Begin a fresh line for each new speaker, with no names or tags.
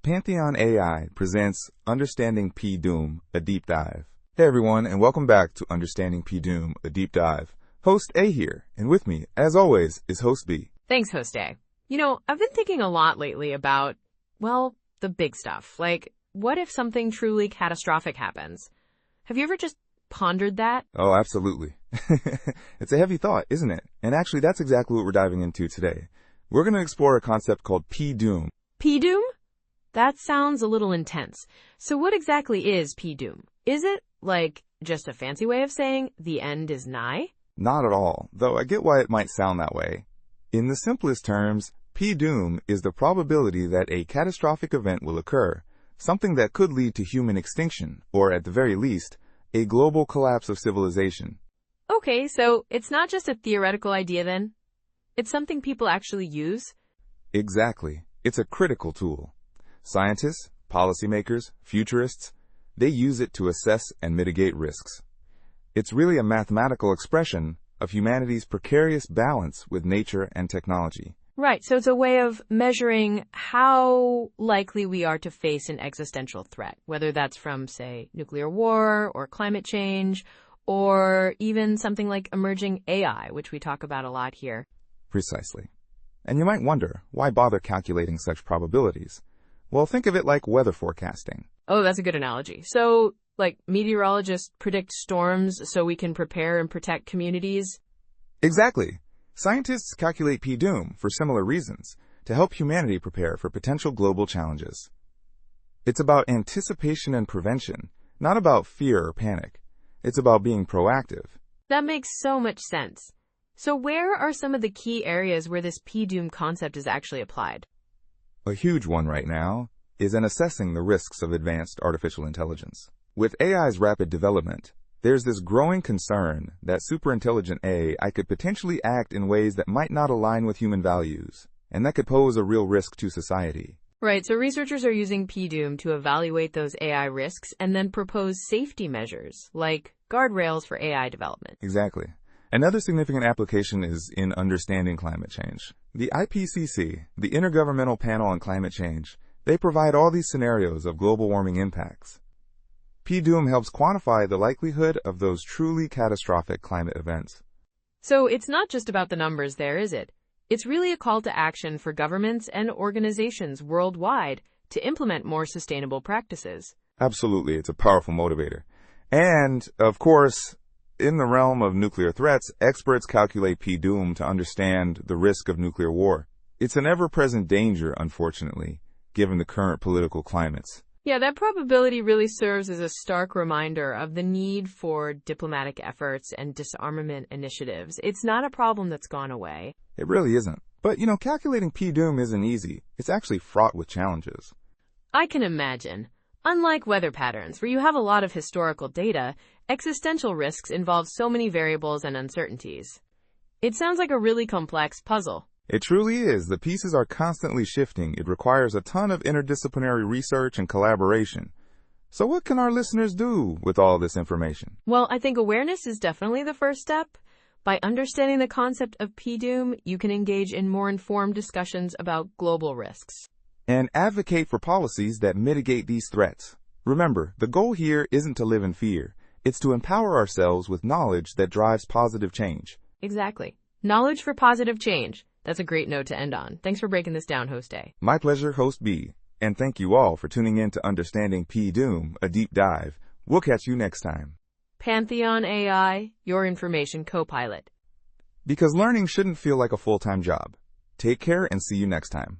Pantheon AI presents Understanding P-Doom, a deep dive. Hey everyone, and welcome back to Understanding P-Doom, a deep dive. Host A here, and with me, as always, is Host B.
Thanks, Host A. I've been thinking a lot lately about, the big stuff. Like, what if something truly catastrophic happens? Have you ever just pondered that?
Oh, absolutely. It's a heavy thought, isn't it? And actually, that's exactly what we're diving into today. We're going to explore a concept called P-Doom.
P-Doom? That sounds a little intense. So what exactly is P-Doom? Is it, just a fancy way of saying the end is nigh?
Not at all, though I get why it might sound that way. In the simplest terms, P-Doom is the probability that a catastrophic event will occur, something that could lead to human extinction, or at the very least, a global collapse of civilization.
Okay, so it's not just a theoretical idea then? It's something people actually use?
Exactly. It's a critical tool. Scientists, policymakers, futurists, they use it to assess and mitigate risks. It's really a mathematical expression of humanity's precarious balance with nature and technology.
Right, so it's a way of measuring how likely we are to face an existential threat, whether that's from, say, nuclear war or climate change, or even something like emerging AI, which we talk about a lot here.
Precisely. And you might wonder, why bother calculating such probabilities? Well, think of it like weather forecasting.
Oh, that's a good analogy. So, meteorologists predict storms so we can prepare and protect communities?
Exactly. Scientists calculate P-Doom for similar reasons, to help humanity prepare for potential global challenges. It's about anticipation and prevention, not about fear or panic. It's about being proactive.
That makes so much sense. So where are some of the key areas where this P-Doom concept is actually applied?
A huge one right now is in assessing the risks of advanced artificial intelligence. With AI's rapid development, there's this growing concern that superintelligent AI could potentially act in ways that might not align with human values, and that could pose a real risk to society.
Right, so researchers are using P-Doom to evaluate those AI risks and then propose safety measures, like guardrails for AI development.
Exactly. Another significant application is in understanding climate change. The IPCC, the Intergovernmental Panel on Climate Change, they provide all these scenarios of global warming impacts. P-Doom helps quantify the likelihood of those truly catastrophic climate events.
So it's not just about the numbers there, is it? It's really a call to action for governments and organizations worldwide to implement more sustainable practices.
Absolutely, it's a powerful motivator. And, of course, in the realm of nuclear threats, experts calculate P-Doom to understand the risk of nuclear war. It's an ever-present danger, unfortunately, given the current political climates.
Yeah, that probability really serves as a stark reminder of the need for diplomatic efforts and disarmament initiatives. It's not a problem that's gone away.
It really isn't. But, calculating P-Doom isn't easy. It's actually fraught with challenges.
I can imagine. Unlike weather patterns, where you have a lot of historical data, existential risks involve so many variables and uncertainties. It sounds like a really complex puzzle.
It truly is. The pieces are constantly shifting. It requires a ton of interdisciplinary research and collaboration. So what can our listeners do with all this information?
Well, I think awareness is definitely the first step. By understanding the concept of P-Doom, you can engage in more informed discussions about global risks.
And advocate for policies that mitigate these threats. Remember, the goal here isn't to live in fear. It's to empower ourselves with knowledge that drives positive change.
Exactly. Knowledge for positive change. That's a great note to end on. Thanks for breaking this down, Host A.
My pleasure, Host B. And thank you all for tuning in to Understanding P-Doom, a deep dive. We'll catch you next time.
Pantheon AI, your information co-pilot.
Because learning shouldn't feel like a full-time job. Take care and see you next time.